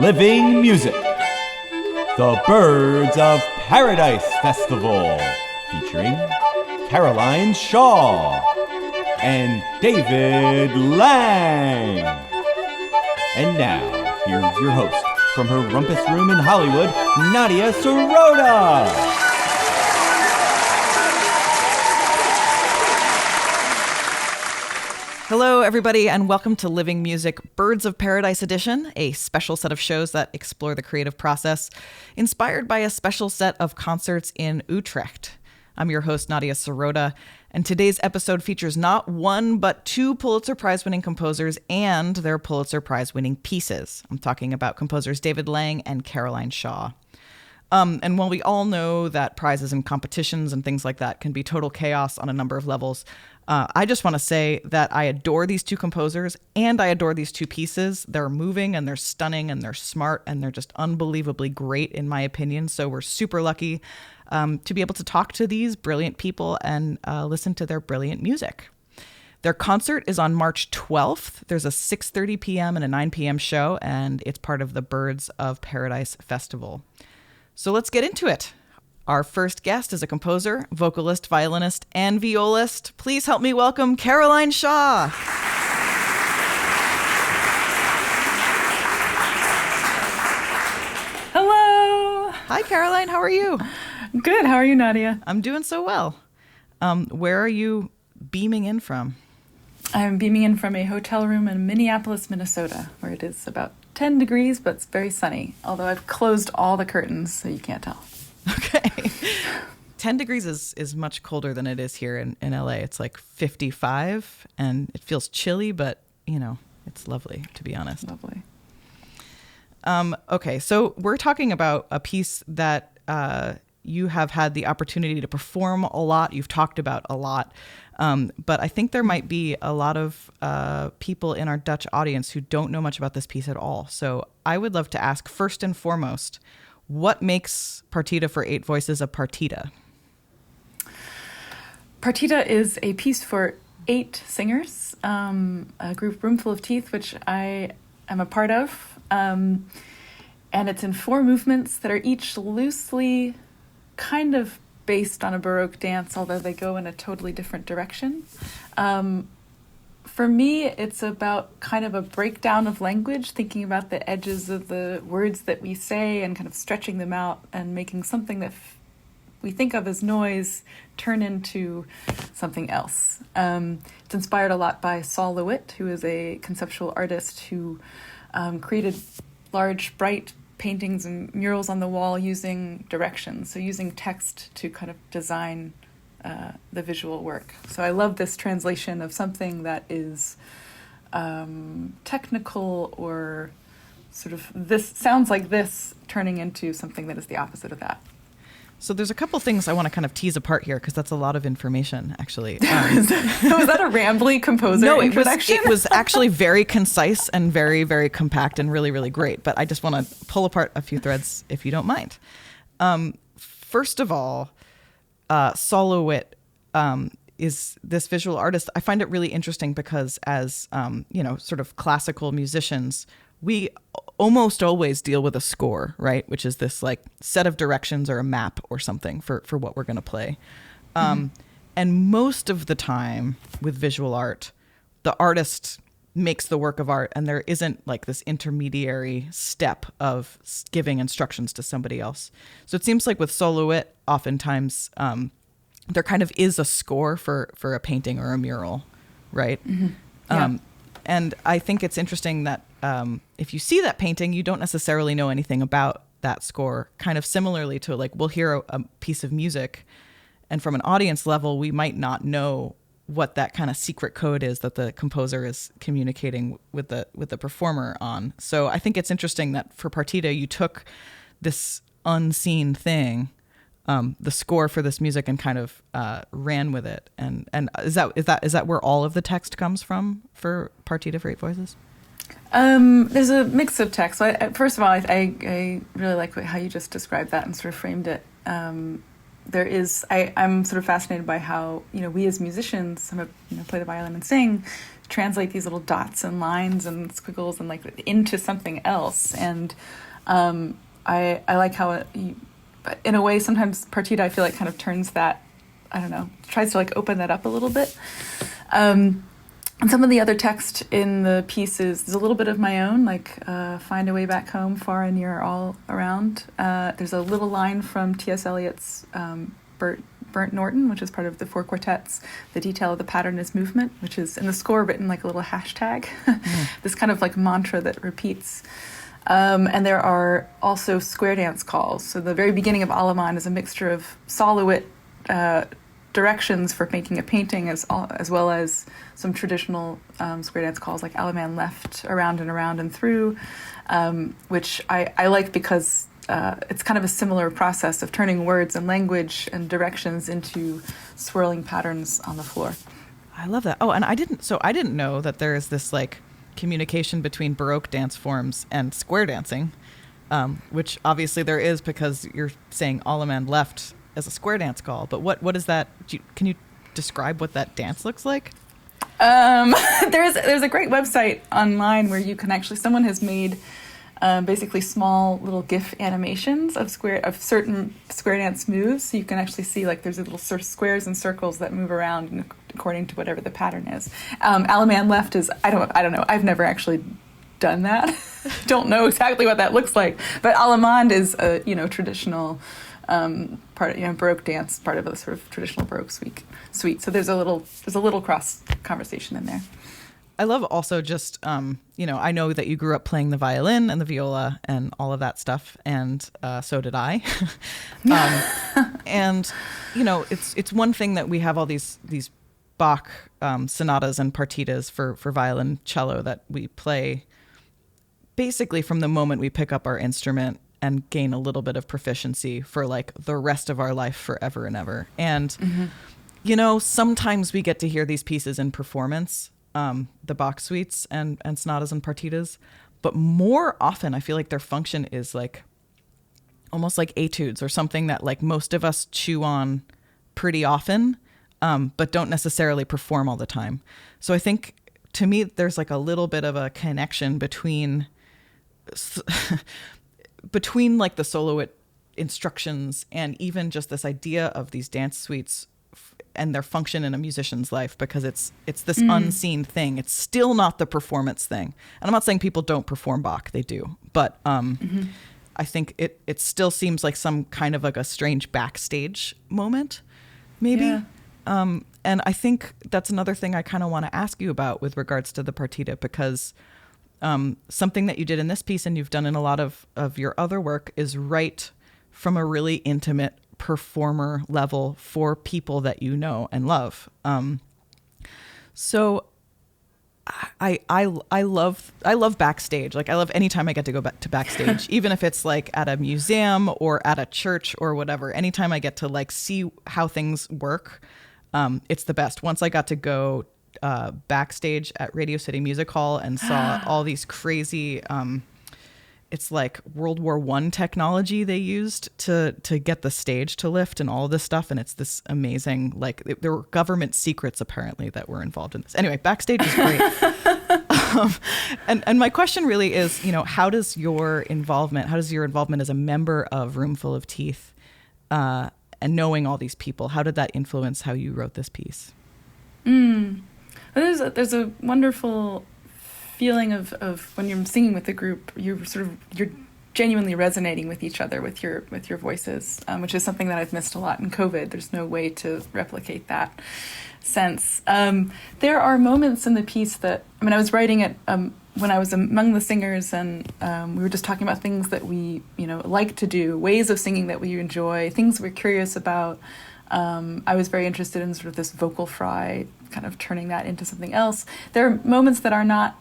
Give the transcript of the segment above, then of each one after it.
Living Music, the Birds of Paradise Festival, featuring Caroline Shaw and David Lang. And now, here's your host, from her rumpus room in Hollywood, Nadia Sirota. Hello, everybody, and welcome to Living Music Birds of Paradise Edition, a special set of shows that explore the creative process, inspired by a special set of concerts in Utrecht. I'm your host, Nadia Sirota, and today's episode features not one, but two Pulitzer Prize-winning composers and their Pulitzer Prize-winning pieces. I'm talking about composers David Lang and Caroline Shaw. And while we all know that prizes and competitions and things like that can be total chaos on a number of levels, I just want to say that I adore these two composers and I adore these two pieces. They're moving and they're stunning and they're smart and they're just unbelievably great in my opinion. So we're super lucky to be able to talk to these brilliant people and listen to their brilliant music. Their concert is on March 12th. There's a 6:30 p.m. and a 9 p.m. show, and it's part of the Birds of Paradise Festival. So let's get into it. Our first guest is a composer, vocalist, violinist, and violist. Please help me welcome Caroline Shaw. Hello. Hi, Caroline. How are you? Good. How are you, Nadia? I'm doing so well. Where are you beaming in from? I'm beaming in from a hotel room in Minneapolis, Minnesota, where it is about 10 degrees, but it's very sunny, although I've closed all the curtains, so you can't tell. Okay. 10 degrees is much colder than it is here in LA. It's like 55 and it feels chilly, but you know, it's lovely, to be honest. Lovely. Okay, so we're talking about a piece that you have had the opportunity to perform a lot. You've talked about a lot. But I think there might be a lot of people in our Dutch audience who don't know much about this piece at all. So I would love to ask, first and foremost, what makes Partita for 8 voices a partita? Partita is a piece for 8 singers, a group Roomful of Teeth, which I am a part of. And it's in 4 movements that are each loosely kind of based on a Baroque dance, although they go in a totally different direction. For me, it's about kind of a breakdown of language, thinking about the edges of the words that we say and kind of stretching them out and making something that we think of as noise turn into something else. It's inspired a lot by Saul LeWitt, who is a conceptual artist who created large, bright paintings and murals on the wall using directions, so using text to kind of design the visual work. So I love this translation of something that is technical or sort of this sounds like this turning into something that is the opposite of that. So there's a couple things I want to kind of tease apart here because that's a lot of information, actually. Was that a rambly composer introduction? It was actually very concise and very, very compact and really, really great. But I just want to pull apart a few threads, if you don't mind. First of all, Saul LeWitt is this visual artist. I find it really interesting because as, sort of classical musicians, we almost always deal with a score, right? Which is this like set of directions or a map or something for what we're going to play. And most of the time with visual art, the artist makes the work of art and there isn't like this intermediary step of giving instructions to somebody else. So it seems like with Saul LeWitt, oftentimes there kind of is a score for a painting or a mural, right? Mm-hmm. Yeah. And I think it's interesting that if you see that painting, you don't necessarily know anything about that score. Kind of similarly to like we'll hear a piece of music, and from an audience level, we might not know what that kind of secret code is that the composer is communicating with the performer on. So I think it's interesting that for Partita, you took this unseen thing, the score for this music, and kind of ran with it. And is that where all of the text comes from for Partita for 8 voices? There's a mix of text. So first of all, I really like how you just described that and sort of framed it. I'm sort of fascinated by how, we as musicians, some of, play the violin and sing, translate these little dots and lines and squiggles and like into something else. And I like how in a way, sometimes Partita, I feel like, kind of turns that, I don't know, tries to like open that up a little bit. And some of the other text in the piece is a little bit of my own, like find a way back home, far and near, all around. There's a little line from T.S. Eliot's Burnt Norton, which is part of the Four Quartets. The detail of the pattern is movement, which is in the score written like a little hashtag, this kind of like mantra that repeats. And there are also square dance calls. So the very beginning of Allemande is a mixture of soloist directions for making a painting as well as some traditional square dance calls like Allemande left, around and around and through, which I like because it's kind of a similar process of turning words and language and directions into swirling patterns on the floor. I love that. Oh, and I didn't know that there is this like communication between Baroque dance forms and square dancing, which obviously there is because you're saying Allemande left as a square dance call. But what is that? Can you describe what that dance looks like? There's a great website online where you can actually, someone has made basically small little GIF animations of certain square dance moves. So you can actually see like there's little sort of squares and circles that move around according to whatever the pattern is. Allemande left is, I don't know. I've never actually done that. Don't know exactly what that looks like. But Allemande is a traditional part, Baroque dance, part of a sort of traditional Baroque suite. So there's a little cross conversation in there. I love also just, I know that you grew up playing the violin and the viola and all of that stuff, and so did I. And, it's one thing that we have all these Bach sonatas and partitas for violin, cello that we play basically from the moment we pick up our instrument and gain a little bit of proficiency for like the rest of our life, forever and ever. And, sometimes we get to hear these pieces in performance, the Bach suites and sonatas and partitas, but more often I feel like their function is like almost like etudes or something that like most of us chew on pretty often, but don't necessarily perform all the time. So I think to me, there's like a little bit of a connection between like the soloist instructions and even just this idea of these dance suites and their function in a musician's life, because it's this unseen thing. It's still not the performance thing. And I'm not saying people don't perform Bach, they do. But I think it still seems like some kind of like a strange backstage moment, maybe. Yeah. And I think that's another thing I kind of want to ask you about with regards to the Partita, because something that you did in this piece and you've done in a lot of your other work is write from a really intimate performer level for people that you know and love. So I love backstage. Like I love anytime I get to go back to backstage, even if it's like at a museum or at a church or whatever. Anytime I get to like see how things work, it's the best. Once I got to go backstage at Radio City Music Hall and saw all these crazy, it's like World War I technology they used to get the stage to lift and all of this stuff. And it's this amazing, like there were government secrets apparently that were involved in this. Anyway, backstage is great. And my question really is, how does your involvement as a member of Roomful of Teeth and knowing all these people, how did that influence how you wrote this piece? There's a wonderful feeling of when you're singing with the group, you're genuinely resonating with each other with your voices, which is something that I've missed a lot in COVID. There's no way to replicate that sense. There are moments in the piece that I was writing it when I was among the singers, and we were just talking about things that we like to do, ways of singing that we enjoy, things we're curious about. I was very interested in sort of this vocal fry, kind of turning that into something else. There are moments that are not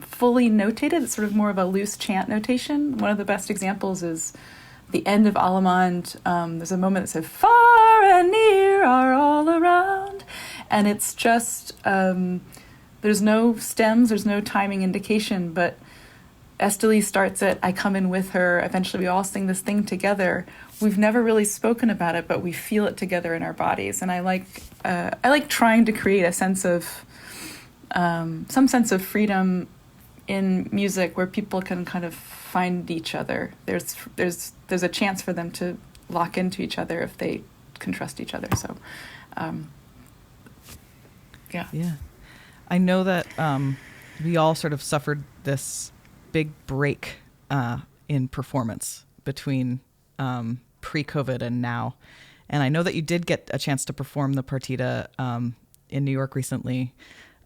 fully notated. It's sort of more of a loose chant notation. One of the best examples is the end of Allemande. There's a moment that says, far and near are all around. And it's just, there's no stems, there's no timing indication, but Esteli starts it, I come in with her, eventually we all sing this thing together. We've never really spoken about it, but we feel it together in our bodies. And I like trying to create a sense of, some sense of freedom in music where people can kind of find each other. There's a chance for them to lock into each other if they can trust each other. So, yeah. Yeah. I know that we all sort of suffered this big break in performance between pre-COVID and now. And I know that you did get a chance to perform the Partita in New York recently.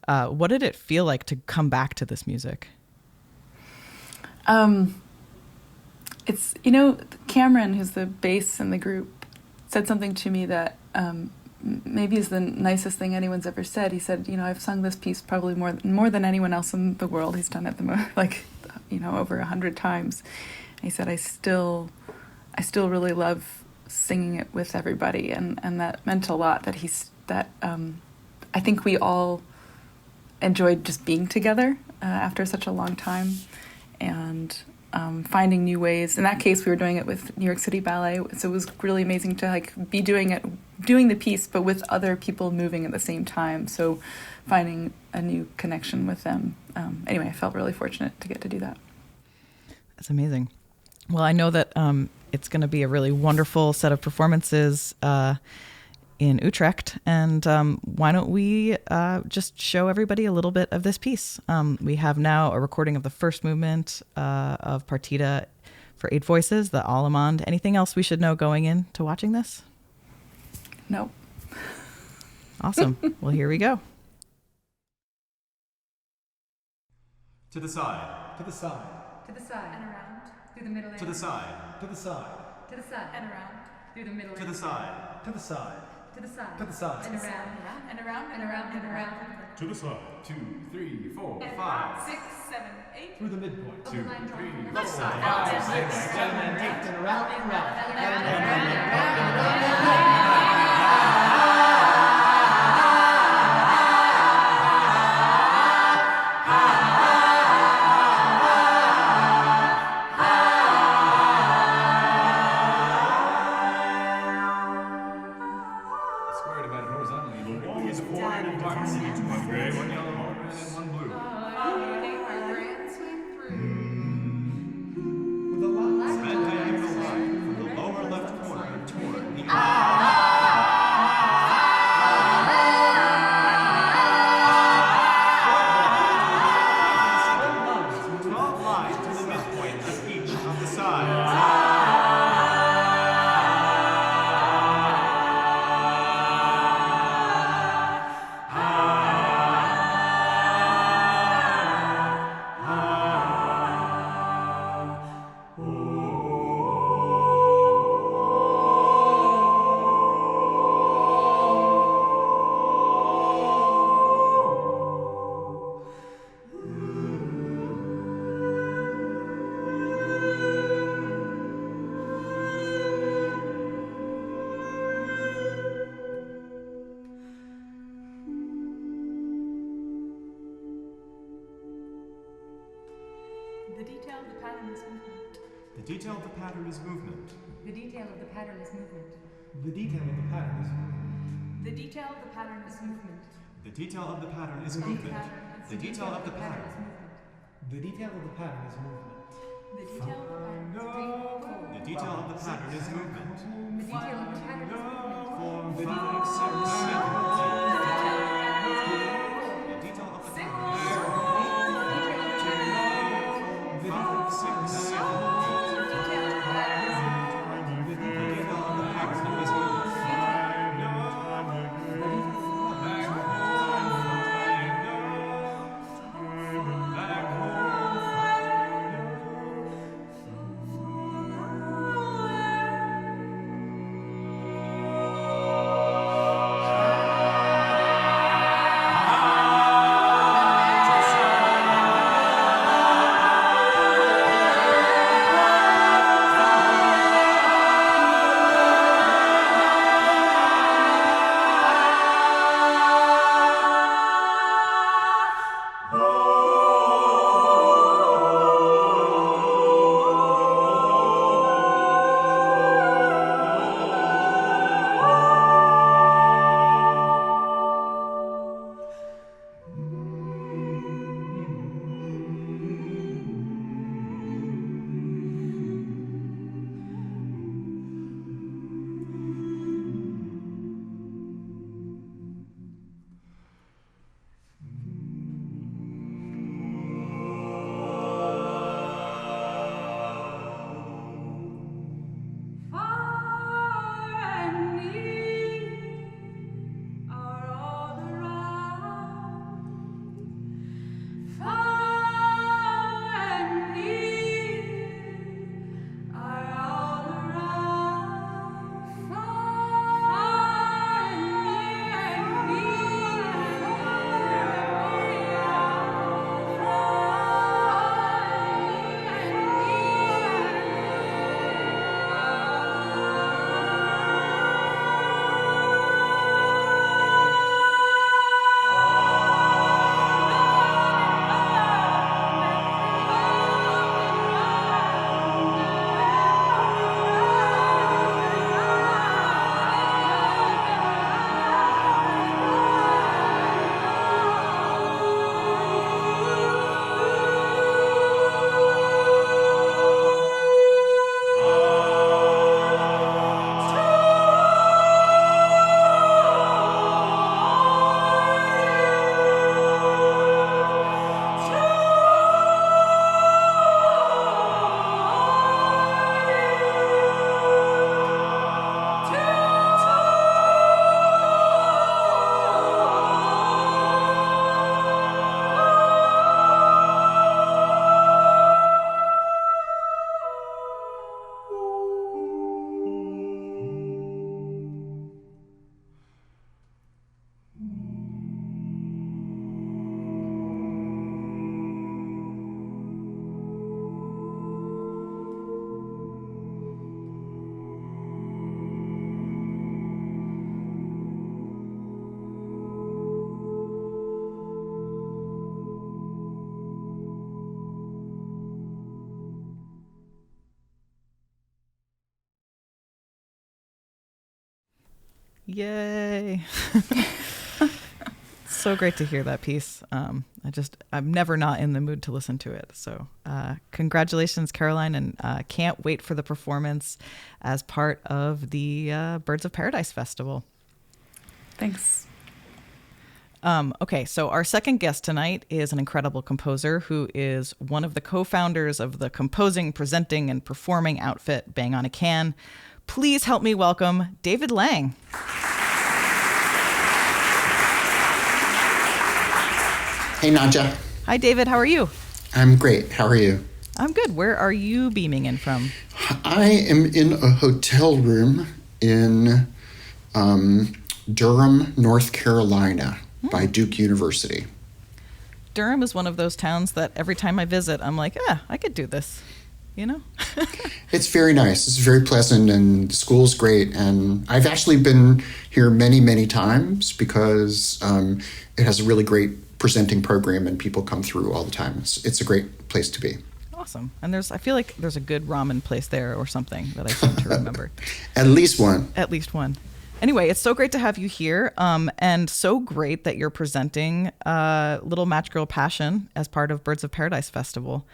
What did it feel like to come back to this music? It's, Cameron, who's the bass in the group, said something to me that maybe is the nicest thing anyone's ever said. He said, I've sung this piece probably more than anyone else in the world. He's done it over 100 times. And he said, I still really love singing it with everybody, and that meant a lot. I think we all enjoyed just being together after such a long time, and finding new ways. In that case, we were doing it with New York City Ballet, so it was really amazing to be doing the piece, but with other people moving at the same time. So finding a new connection with them. Anyway, I felt really fortunate to get to do that. That's amazing. Well, I know that it's going to be a really wonderful set of performances in Utrecht. And why don't we just show everybody a little bit of this piece? We have now a recording of the first movement of Partita for 8 voices, the Allemande. Anything else we should know going into watching this? No. Awesome. Well, here we go. To the side. To the side. To the side. And around. Through the middle. To the side. To the side. To the side. And around. Through the middle. To the side. To the side. To the side. To the side. And around. And around. And around. And around. To the side. 2, 3, 4, 5, 6, 7, 8. Through the midpoint. 2, 3, 4, Left side. 5, 6, 7, 8, and around and around. Square divided horizontally. The wall is formed in parts. One gray, one yellow, one red, and one blue. With a line. Red diagonal line from the lower left corner toward the line to the midpoint of each of the sides. The detail of the pattern is movement. The detail of the pattern is movement. The detail of the pattern is movement. The detail of the pattern is The detail of the pattern is movement. The detail of the pattern is movement. The detail of the pattern. the detail of the pattern is movement. The detail of the pattern is movement. The detail of the pattern is movement. The detail of the pattern is movement. 4, 5, 6, 7, 8. The detail of the pattern is 5, 6, 7, 8. Yay. So great to hear that piece. I'm never not in the mood to listen to it. So congratulations, Caroline, and can't wait for the performance as part of the Birds of Paradise Festival. Thanks. Okay, so our second guest tonight is an incredible composer who is one of the co-founders of the composing, presenting, and performing outfit Bang on a Can. Please help me welcome David Lang. Hey, Nadja. Hi, David. How are you? I'm great. How are you? I'm good. Where are you beaming in from? I am in a hotel room in Durham, North Carolina, by Duke University. Durham is one of those towns that every time I visit, I'm like, I could do this, you know? It's very nice. It's very pleasant, and the school's great. And I've actually been here many, many times because it has a really great presenting program, and people come through all the time. It's a great place to be. Awesome. And I feel like there's a good ramen place there or something that I seem to remember. At least one. At least one. Anyway, it's so great to have you here, and so great that you're presenting Little Match Girl Passion as part of Birds of Paradise Festival.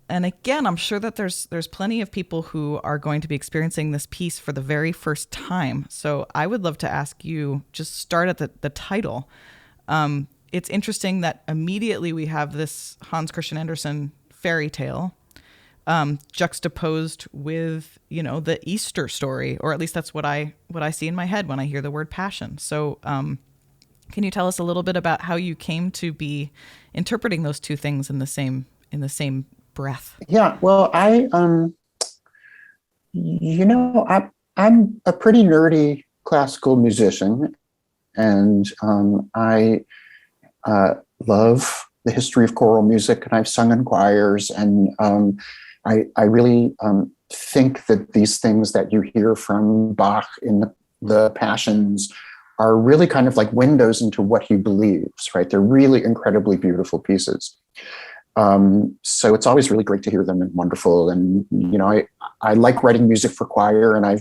And again, I'm sure that there's plenty of people who are going to be experiencing this piece for the very first time. So I would love to ask you, just start at the title. It's interesting that immediately we have this Hans Christian Andersen fairy tale juxtaposed with, the Easter story, or at least that's what I see in my head when I hear the word passion. So can you tell us a little bit about how you came to be interpreting those two things in the same breath? Yeah, well, I'm a pretty nerdy classical musician, and I love the history of choral music, and I've sung in choirs, and I really think that these things that you hear from Bach in the Passions are really kind of like windows into what he believes, right? They're really incredibly beautiful pieces. So it's always really great to hear them, and wonderful. And, I like writing music for choir, and I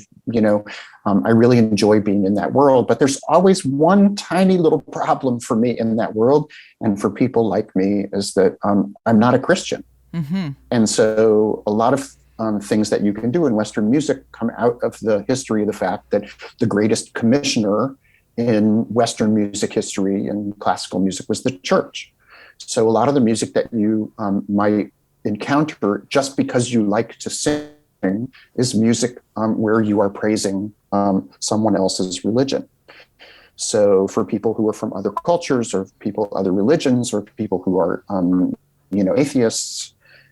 really enjoy being in that world, but there's always one tiny little problem for me in that world. And for people like me is that I'm not a Christian. Mm-hmm. And so a lot of things that you can do in Western music come out of the history of the fact that the greatest commissioner in Western music history and classical music was the church. So a lot of the music that you might encounter just because you like to sing is music where you are praising someone else's religion. So for people who are from other cultures, or people, other religions, or people who are, atheists,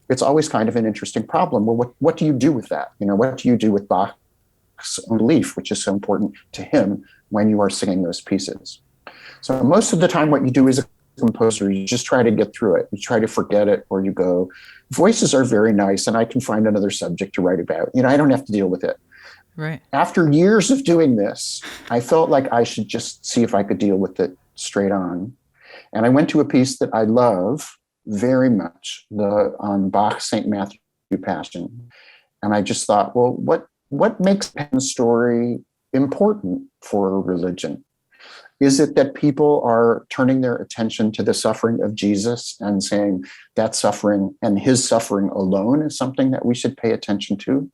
it's always kind of an interesting problem. Well, what do you do with that? What do you do with Bach's own belief, which is so important to him when you are singing those pieces? So most of the time what you do as a composer, you just try to get through it. You try to forget it, or you go, voices are very nice, and I can find another subject to write about. I don't have to deal with it. Right. After years of doing this, I felt like I should just see if I could deal with it straight on. And I went to a piece that I love very much, the Bach's St. Matthew Passion. And I just thought, well, what makes Pen's story important for a religion? Is it that people are turning their attention to the suffering of Jesus and saying that suffering and his suffering alone is something that we should pay attention to?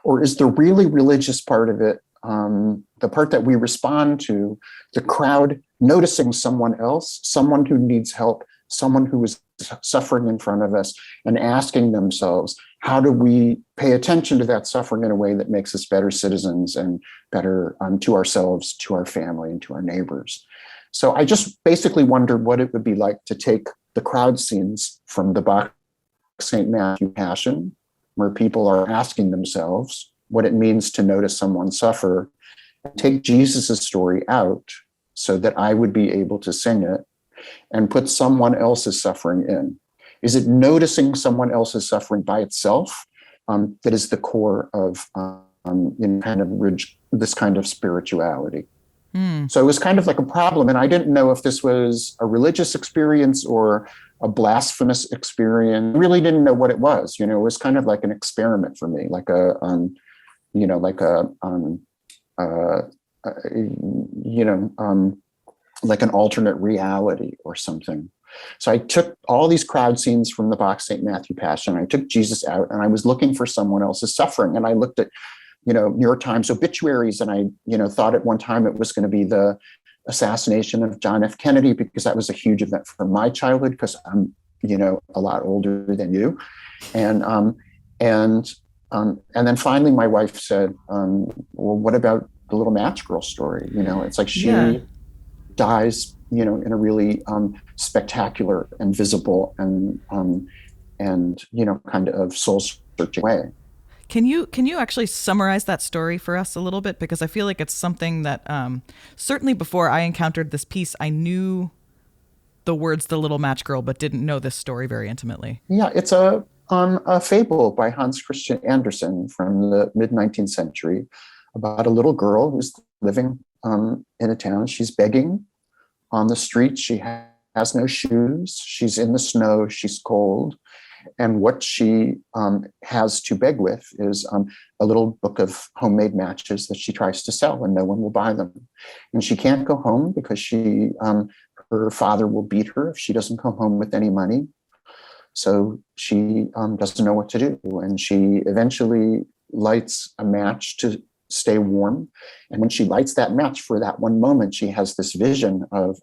Or is the really religious part of it, the part that we respond to, the crowd noticing someone else, someone who needs help, someone who is suffering in front of us, and asking themselves, how do we pay attention to that suffering in a way that makes us better citizens and better to ourselves, to our family, and to our neighbors? So I just basically wondered what it would be like to take the crowd scenes from the Bach St. Matthew Passion, where people are asking themselves what it means to notice someone suffer, and take Jesus's story out so that I would be able to sing it, and put someone else's suffering in. Is it noticing someone else's suffering by itself that is the core of this kind of spirituality? So it was kind of like a problem, and I didn't know if this was a religious experience or a blasphemous experience. I really didn't know what it was. It was kind of like an experiment for me, like a you know, like an alternate reality or something. So I took all these crowd scenes from the Bach St. Matthew Passion. I took Jesus out, and I was looking for someone else's suffering. And I looked at, you know, New York Times obituaries, and I, you know, thought at one time it was going to be the assassination of John F. Kennedy, because that was a huge event from my childhood, because I'm, you know, a lot older than you. And then finally my wife said, well, what about the little match girl story? You know, it's like she dies, you know, in a really spectacular and visible and you know, kind of soul searching way. Can you actually summarize that story for us a little bit? Because I feel like it's something that certainly before I encountered this piece, I knew the words "The Little Match Girl," but didn't know this story very intimately. Yeah, it's a fable by Hans Christian Andersen from the mid-19th century about a little girl who's living in a town. She's begging on the street. She has no shoes. She's in the snow. She's cold. And what she has to beg with is a little book of homemade matches that she tries to sell, and no one will buy them. And she can't go home because her father will beat her if she doesn't come home with any money. So she doesn't know what to do. And she eventually lights a match to stay warm. And when she lights that match for that one moment, she has this vision of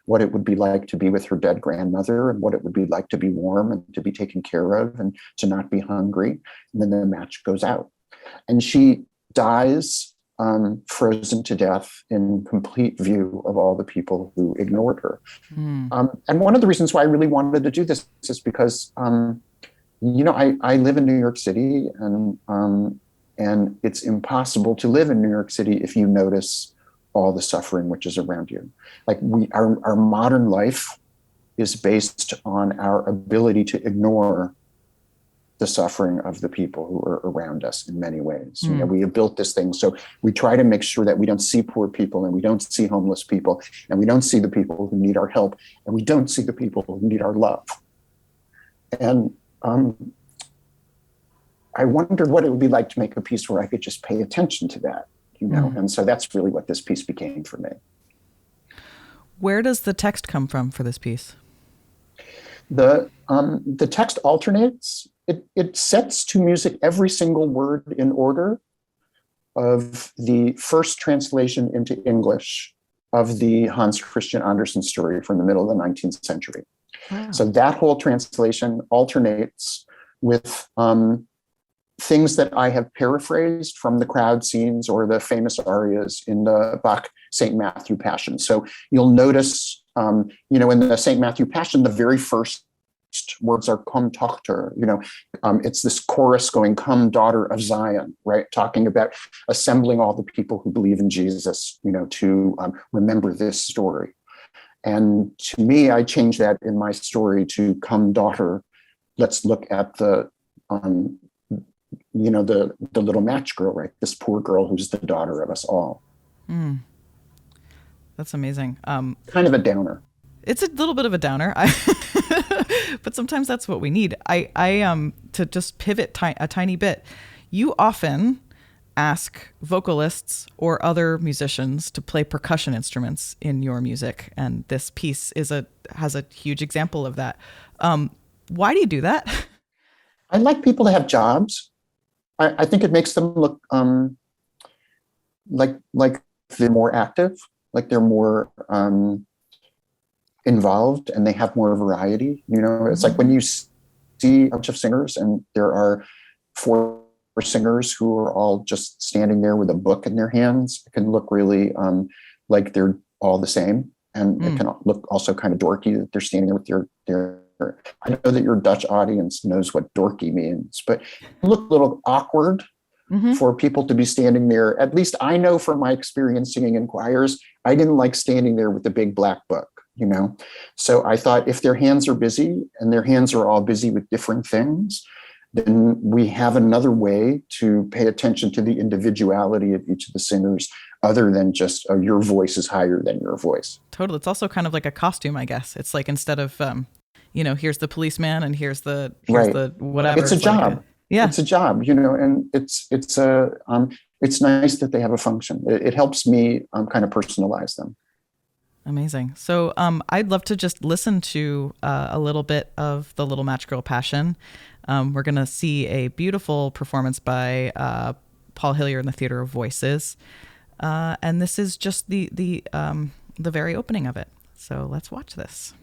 what it would be like to be with her dead grandmother, and what it would be like to be warm and to be taken care of and to not be hungry. And then the match goes out. And she dies frozen to death in complete view of all the people who ignored her. And one of the reasons why I really wanted to do this is because, you know, I live in New York City, and it's impossible to live in New York City if you notice all the suffering which is around you. Like our modern life is based on our ability to ignore the suffering of the people who are around us in many ways. You know, we have built this thing, so we try to make sure that we don't see poor people, and we don't see homeless people, and we don't see the people who need our help, and we don't see the people who need our love. And I wondered what it would be like to make a piece where I could just pay attention to that, you know? And so that's really what this piece became for me. Where does the text come from for this piece? The text alternates. It sets to music every single word in order of the first translation into English of the Hans Christian Andersen story from the middle of the 19th century. Wow. So that whole translation alternates with things that I have paraphrased from the crowd scenes or the famous arias in the Bach St. Matthew Passion. So you'll notice, you know, in the St. Matthew Passion, the very first words are "Komm Tochter," you know, it's this chorus going, "Come, daughter of Zion," right? Talking about assembling all the people who believe in Jesus, you know, to remember this story. And to me, I changed that in my story to "Come, daughter, let's look at the, you know, the little match girl, right? This poor girl who's the daughter of us all." That's amazing. Kind of a downer. It's a little bit of a downer, but sometimes that's what we need. I to just pivot a tiny bit. You often ask vocalists or other musicians to play percussion instruments in your music, and this piece has a huge example of that. Why do you do that? I like people to have jobs. I think it makes them look like they're more active, like they're more involved, and they have more variety. You know, it's like when you see a bunch of singers and there are 4 singers who are all just standing there with a book in their hands, it can look really like they're all the same. And it can look also kind of dorky that they're standing there with their I know that your Dutch audience knows what dorky means, but it look a little awkward for people to be standing there. At least I know from my experience singing in choirs, I didn't like standing there with the big black book, you know? So I thought if their hands are busy and their hands are all busy with different things, then we have another way to pay attention to the individuality of each of the singers other than just, oh, your voice is higher than your voice. Totally. It's also kind of like a costume, I guess. It's like instead of, you know, here's the policeman and here's the whatever. It's a job. Yeah. it's a job, and it's nice that they have a function. It helps me kind of personalize them. Amazing. So I'd love to just listen to a little bit of The Little Match Girl Passion. We're going to see a beautiful performance by Paul Hillier in the Theater of Voices. And this is just the very opening of it. So let's watch this.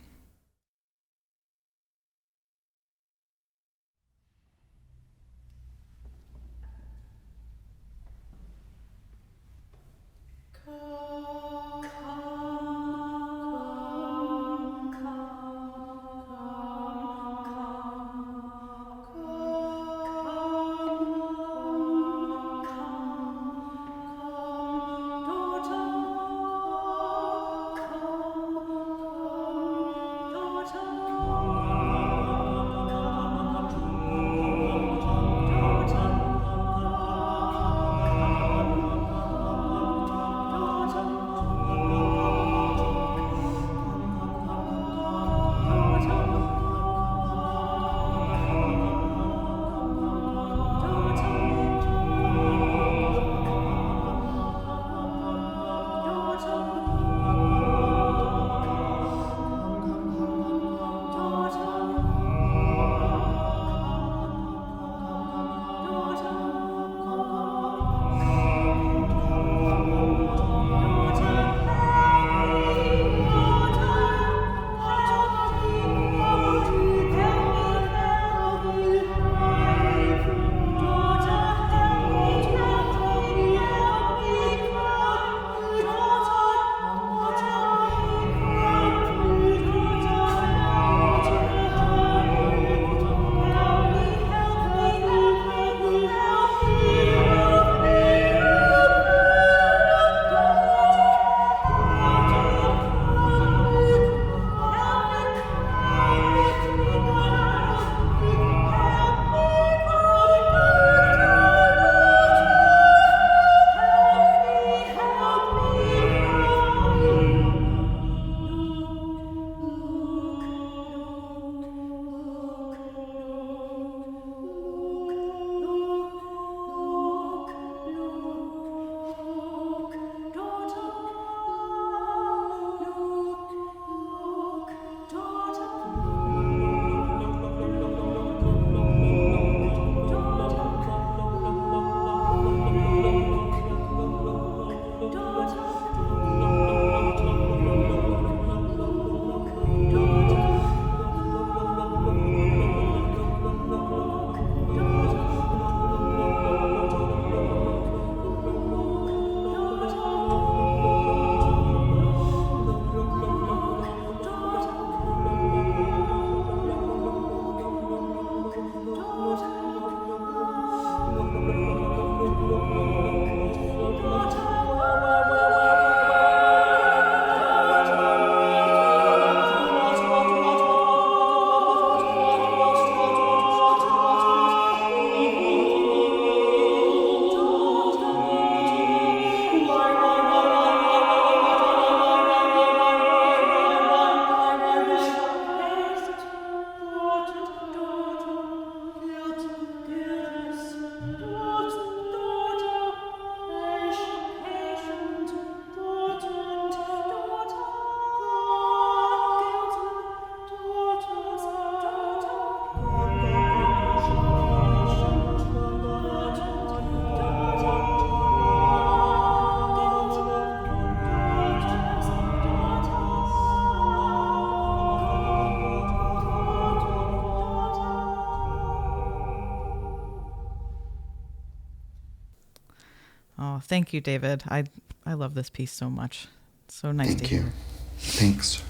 Oh, thank you, David. I love this piece so much. It's so nice to hear. Thanks.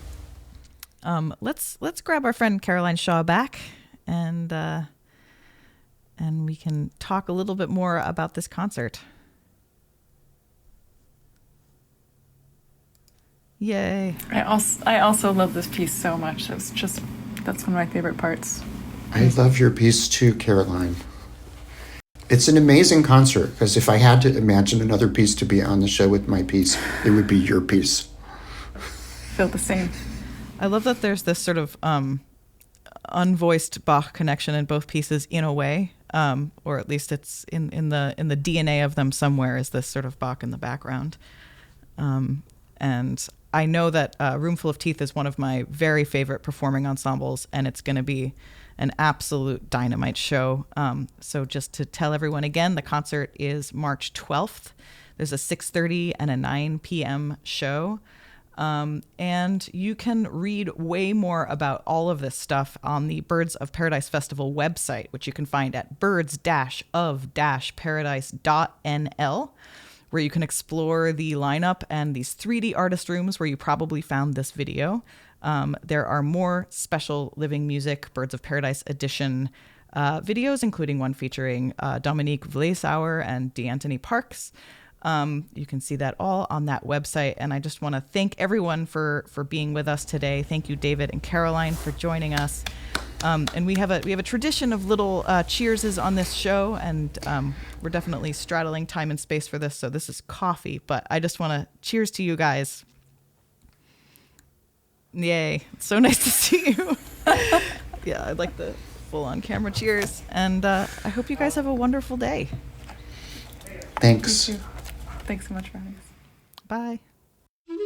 Let's grab our friend Caroline Shaw back, and we can talk a little bit more about this concert. Yay! I also love this piece so much. That's one of my favorite parts. I love your piece too, Caroline. It's an amazing concert, because if I had to imagine another piece to be on the show with my piece, it would be your piece. Feel the same. I love that there's this sort of unvoiced Bach connection in both pieces in a way. or at least it's in the DNA of them somewhere, is this sort of Bach in the background. And I know that Roomful of Teeth is one of my very favorite performing ensembles, and it's going to be an absolute dynamite show. So just to tell everyone again, the concert is March 12th. There's a 6:30 and a 9 p.m. show. And you can read way more about all of this stuff on the Birds of Paradise Festival website, which you can find at birds-of-paradise.nl, where you can explore the lineup and these 3D artist rooms where you probably found this video. There are more special Living Music Birds of Paradise edition videos, including one featuring Dominique Vleesauer and DeAnthony Parks. You can see that all on that website. And I just want to thank everyone for being with us today. Thank you, David and Caroline, for joining us. And we have a tradition of little cheerses on this show, and we're definitely straddling time and space for this. So this is coffee, but I just want to cheers to you guys. Yay. It's so nice to see you. Yeah, I'd like the full on camera cheers. And I hope you guys have a wonderful day. Thanks. You too. Thanks so much for having us. Bye. Thank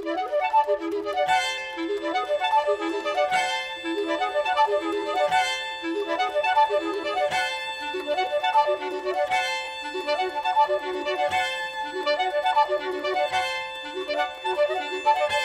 you.